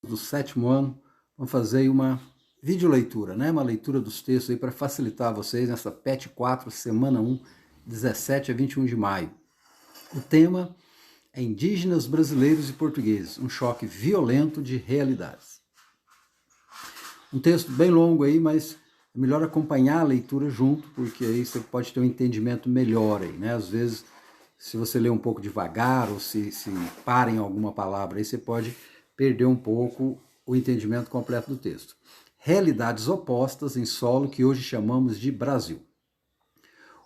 do sétimo ano, vamos fazer uma videoleitura, né? Uma leitura dos textos aí para facilitar vocês nessa PET 4, semana 1, 17 a 21 de maio. O tema é Indígenas Brasileiros e Portugueses, um choque violento de realidades. Um texto bem longo aí, mas é melhor acompanhar a leitura junto, porque aí você pode ter um entendimento melhor aí, né? Às vezes, se você ler um pouco devagar ou se para em alguma palavra, aí você pode perder um pouco o entendimento completo do texto. Realidades opostas em solo que hoje chamamos de Brasil.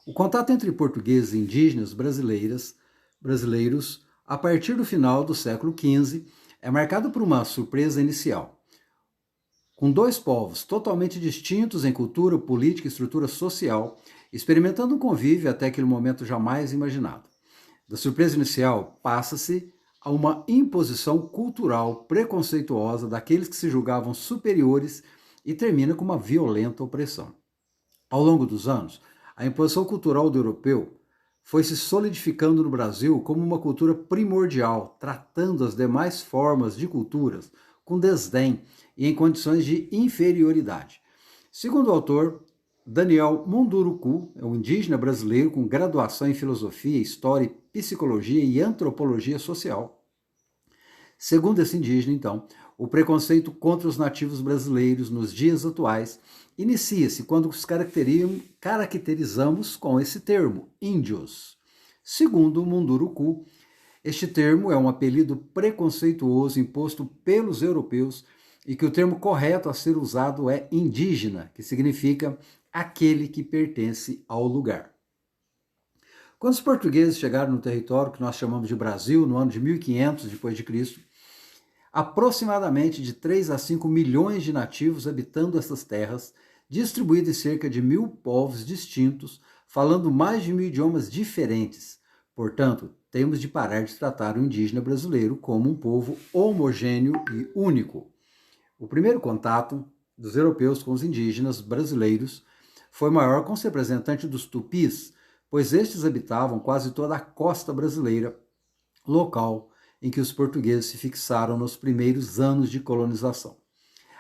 O contato entre portugueses e indígenas brasileiros, a partir do final do século XV, é marcado por uma surpresa inicial. Com dois povos totalmente distintos em cultura, política e estrutura social, experimentando um convívio até aquele momento jamais imaginado. Da surpresa inicial, passa-se a uma imposição cultural preconceituosa daqueles que se julgavam superiores e termina com uma violenta opressão. Ao longo dos anos, a imposição cultural do europeu foi se solidificando no Brasil como uma cultura primordial, tratando as demais formas de culturas com desdém e em condições de inferioridade. Segundo o autor Daniel Munduruku, é um indígena brasileiro com graduação em filosofia, história, psicologia e antropologia social. Segundo esse indígena, então, o preconceito contra os nativos brasileiros nos dias atuais inicia-se quando os caracterizamos com esse termo, índios. Segundo Munduruku, este termo é um apelido preconceituoso imposto pelos europeus e que o termo correto a ser usado é indígena, que significa aquele que pertence ao lugar. Quando os portugueses chegaram no território que nós chamamos de Brasil, no ano de 1500 d.C., aproximadamente de 3 a 5 milhões de nativos habitando essas terras, distribuídos em cerca de 1000 povos distintos, falando mais de 1000 idiomas diferentes. Portanto, temos de parar de tratar o indígena brasileiro como um povo homogêneo e único. O primeiro contato dos europeus com os indígenas brasileiros foi maior com os representantes dos tupis, pois estes habitavam quase toda a costa brasileira, local em que os portugueses se fixaram nos primeiros anos de colonização.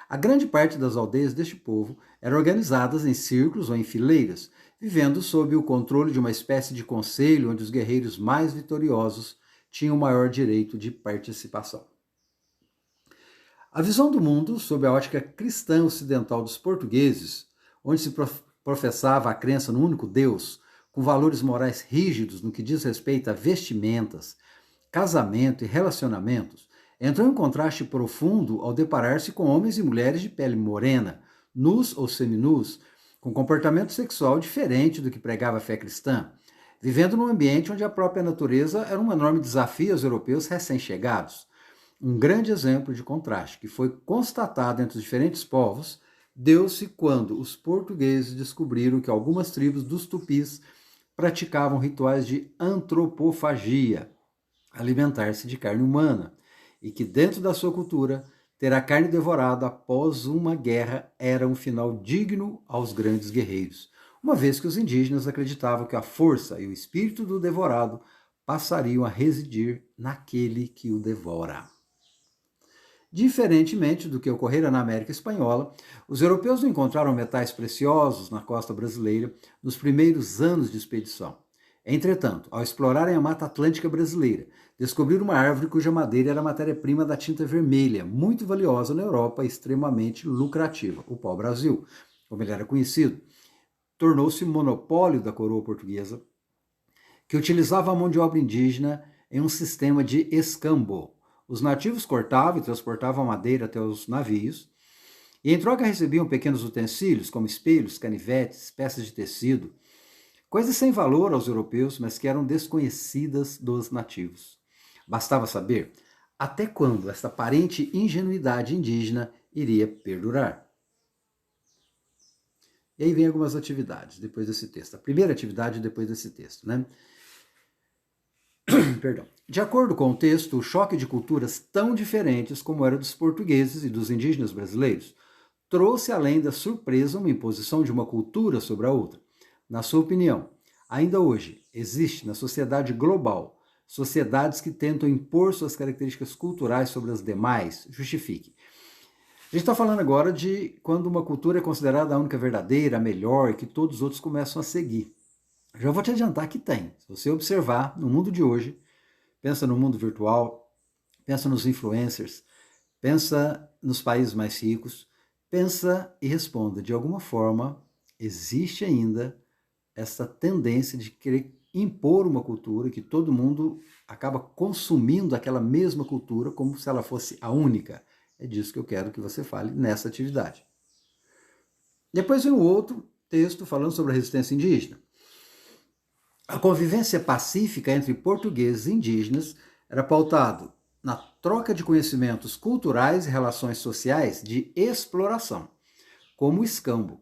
A grande parte das aldeias deste povo eram organizadas em círculos ou em fileiras, vivendo sob o controle de uma espécie de conselho onde os guerreiros mais vitoriosos tinham maior direito de participação. A visão do mundo, sob a ótica cristã ocidental dos portugueses, onde se professava a crença no único Deus, com valores morais rígidos no que diz respeito a vestimentas, casamento e relacionamentos, entrou em contraste profundo ao deparar-se com homens e mulheres de pele morena, nus ou seminus, com comportamento sexual diferente do que pregava a fé cristã, vivendo num ambiente onde a própria natureza era um enorme desafio aos europeus recém-chegados. Um grande exemplo de contraste que foi constatado entre os diferentes povos deu-se quando os portugueses descobriram que algumas tribos dos tupis praticavam rituais de antropofagia, alimentar-se de carne humana, e que dentro da sua cultura, ter a carne devorada após uma guerra era um final digno aos grandes guerreiros, uma vez que os indígenas acreditavam que a força e o espírito do devorado passariam a residir naquele que o devora. Diferentemente do que ocorrera na América Espanhola, os europeus não encontraram metais preciosos na costa brasileira nos primeiros anos de expedição. Entretanto, ao explorarem a Mata Atlântica brasileira, descobriram uma árvore cuja madeira era matéria-prima da tinta vermelha, muito valiosa na Europa e extremamente lucrativa, o pau-brasil, como ele era conhecido. Tornou-se monopólio da coroa portuguesa, que utilizava a mão de obra indígena em um sistema de escambo. Os nativos cortavam e transportavam a madeira até os navios, e em troca recebiam pequenos utensílios, como espelhos, canivetes, peças de tecido, coisas sem valor aos europeus, mas que eram desconhecidas dos nativos. Bastava saber até quando esta aparente ingenuidade indígena iria perdurar. E aí vem algumas atividades depois desse texto. A primeira atividade depois desse texto, né? Perdão. De acordo com o texto, o choque de culturas tão diferentes como era dos portugueses e dos indígenas brasileiros trouxe, além da surpresa, uma imposição de uma cultura sobre a outra. Na sua opinião, ainda hoje existe na sociedade global sociedades que tentam impor suas características culturais sobre as demais? Justifique. A gente está falando agora de quando uma cultura é considerada a única verdadeira, a melhor, e que todos os outros começam a seguir. Já vou te adiantar que tem. Se você observar no mundo de hoje, pensa no mundo virtual, pensa nos influencers, pensa nos países mais ricos, pensa e responda. De alguma forma, existe ainda essa tendência de querer impor uma cultura que todo mundo acaba consumindo aquela mesma cultura como se ela fosse a única. É disso que eu quero que você fale nessa atividade. Depois vem um outro texto falando sobre a resistência indígena. A convivência pacífica entre portugueses e indígenas era pautado na troca de conhecimentos culturais e relações sociais de exploração, como o escambo.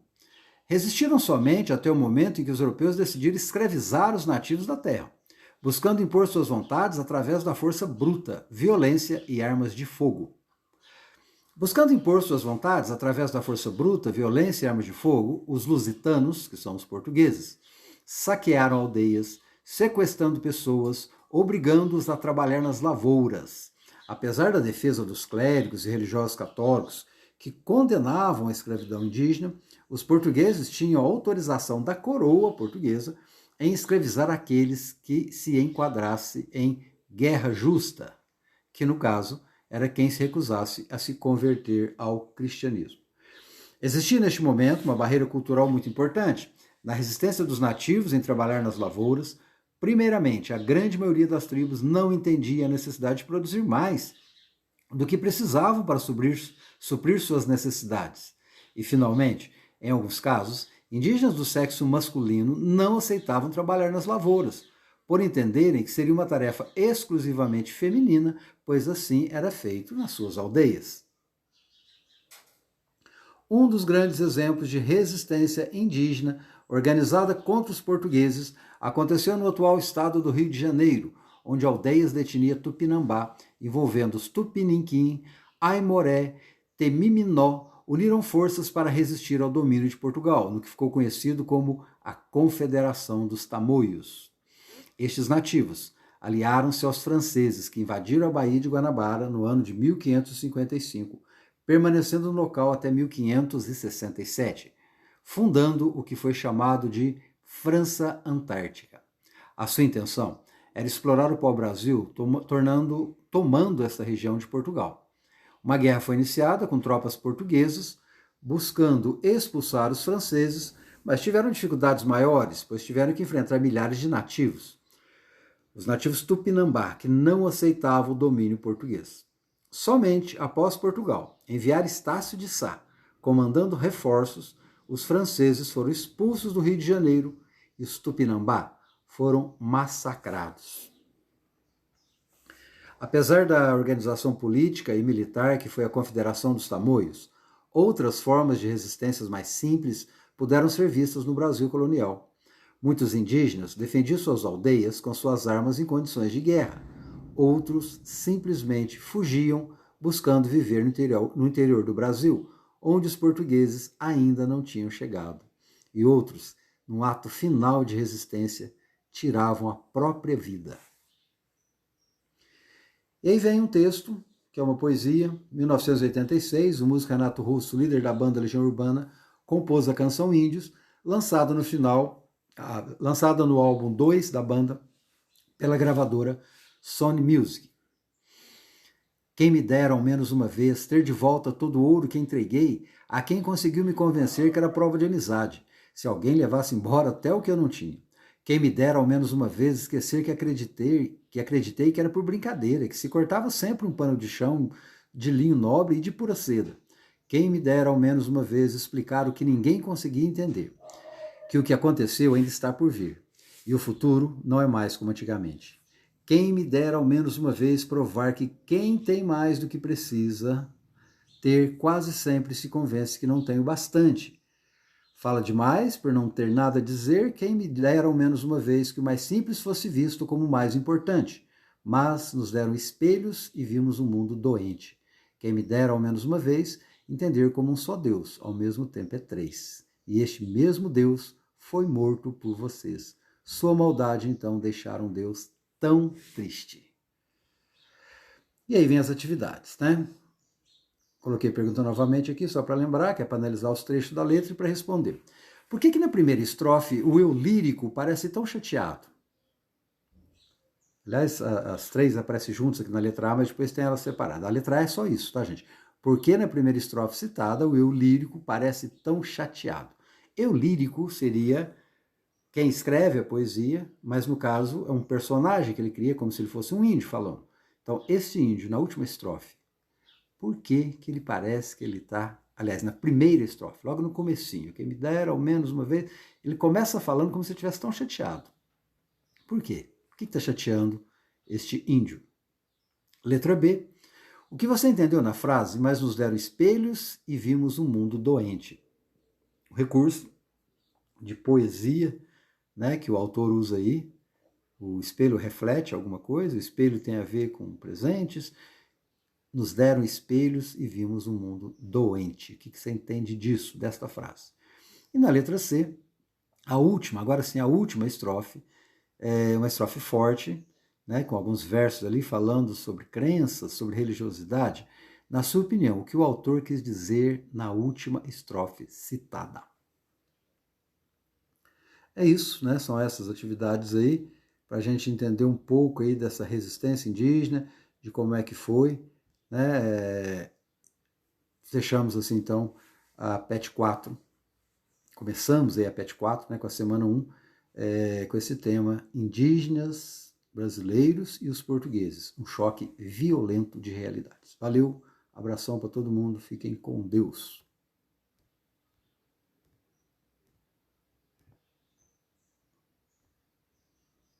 Resistiram somente até o momento em que os europeus decidiram escravizar os nativos da terra, buscando impor suas vontades através da força bruta, violência e armas de fogo. Buscando impor suas vontades através da força bruta, violência e armas de fogo, os lusitanos, que são os portugueses, saquearam aldeias, sequestrando pessoas, obrigando-os a trabalhar nas lavouras. Apesar da defesa dos clérigos e religiosos católicos, que condenavam a escravidão indígena, os portugueses tinham autorização da coroa portuguesa em escravizar aqueles que se enquadrasse em guerra justa, que no caso era quem se recusasse a se converter ao cristianismo. Existia neste momento uma barreira cultural muito importante na resistência dos nativos em trabalhar nas lavouras. Primeiramente, a grande maioria das tribos não entendia a necessidade de produzir mais do que precisavam para suprir suas necessidades. E, finalmente, em alguns casos, indígenas do sexo masculino não aceitavam trabalhar nas lavouras, por entenderem que seria uma tarefa exclusivamente feminina, pois assim era feito nas suas aldeias. Um dos grandes exemplos de resistência indígena organizada contra os portugueses aconteceu no atual estado do Rio de Janeiro, onde aldeias da etnia Tupinambá, envolvendo os Tupiniquim, Aimoré, Temiminó, uniram forças para resistir ao domínio de Portugal, no que ficou conhecido como a Confederação dos Tamoios. Estes nativos aliaram-se aos franceses, que invadiram a Baía de Guanabara no ano de 1555, permanecendo no local até 1567, fundando o que foi chamado de França Antártica. A sua intenção era explorar o pau-brasil, tomando essa região de Portugal. Uma guerra foi iniciada com tropas portuguesas, buscando expulsar os franceses, mas tiveram dificuldades maiores, pois tiveram que enfrentar milhares de nativos. Os nativos Tupinambá, que não aceitavam o domínio português. Somente após Portugal enviar Estácio de Sá, comandando reforços, os franceses foram expulsos do Rio de Janeiro e os Tupinambá foram massacrados. Apesar da organização política e militar que foi a Confederação dos Tamoios, outras formas de resistências mais simples puderam ser vistas no Brasil colonial. Muitos indígenas defendiam suas aldeias com suas armas em condições de guerra. Outros simplesmente fugiam, buscando viver no interior do Brasil, onde os portugueses ainda não tinham chegado. E outros, num ato final de resistência, tiravam a própria vida. E aí vem um texto, que é uma poesia, 1986, o músico Renato Russo, líder da banda Legião Urbana, compôs a canção Índios, lançada no álbum 2 da banda, pela gravadora Sony Music. Quem me dera ao menos uma vez ter de volta todo o ouro que entreguei a quem conseguiu me convencer que era prova de amizade, se alguém levasse embora até o que eu não tinha. Quem me dera ao menos uma vez esquecer que acreditei que era por brincadeira, que se cortava sempre um pano de chão de linho nobre e de pura seda. Quem me dera ao menos uma vez explicar o que ninguém conseguia entender, que o que aconteceu ainda está por vir, e o futuro não é mais como antigamente. Quem me dera ao menos uma vez provar que quem tem mais do que precisa ter quase sempre se convence que não tem o bastante. Fala demais por não ter nada a dizer, quem me dera ao menos uma vez que o mais simples fosse visto como o mais importante. Mas nos deram espelhos e vimos um mundo doente. Quem me dera ao menos uma vez entender como um só Deus, ao mesmo tempo é três. E este mesmo Deus foi morto por vocês. Sua maldade, então, deixaram Deus tão triste. E aí vem as atividades, né? Coloquei a pergunta novamente aqui, só para lembrar, que é para analisar os trechos da letra e para responder. Por que na primeira estrofe o eu lírico parece tão chateado? Aliás, as três aparecem juntas aqui na letra A, mas depois tem elas separadas. A letra A é só isso, tá, gente? Por que na primeira estrofe citada o eu lírico parece tão chateado? Eu lírico seria quem escreve a poesia, mas no caso é um personagem que ele cria como se ele fosse um índio falando. Então, esse índio, na última estrofe, por que ele parece que ele está... Aliás, na primeira estrofe, logo no comecinho, quem me dera ao menos uma vez, ele começa falando como se estivesse tão chateado. Por quê? O que está chateando este índio? Letra B. O que você entendeu na frase, mas nos deram espelhos e vimos um mundo doente? O recurso de poesia, né, que o autor usa aí, o espelho reflete alguma coisa, o espelho tem a ver com presentes, nos deram espelhos e vimos um mundo doente. O que você entende disso, desta frase? E na letra C, a última, agora sim, a última estrofe, é uma estrofe forte, né, com alguns versos ali falando sobre crenças, sobre religiosidade. Na sua opinião, o que o autor quis dizer na última estrofe citada? É isso, né? São essas atividades aí, para a gente entender um pouco aí dessa resistência indígena, de como é que foi, né? Fechamos assim então a PET 4. Começamos aí a PET 4, né, com a semana 1, com esse tema indígenas, brasileiros e os portugueses. Um choque violento de realidades. Valeu, abração para todo mundo, fiquem com Deus.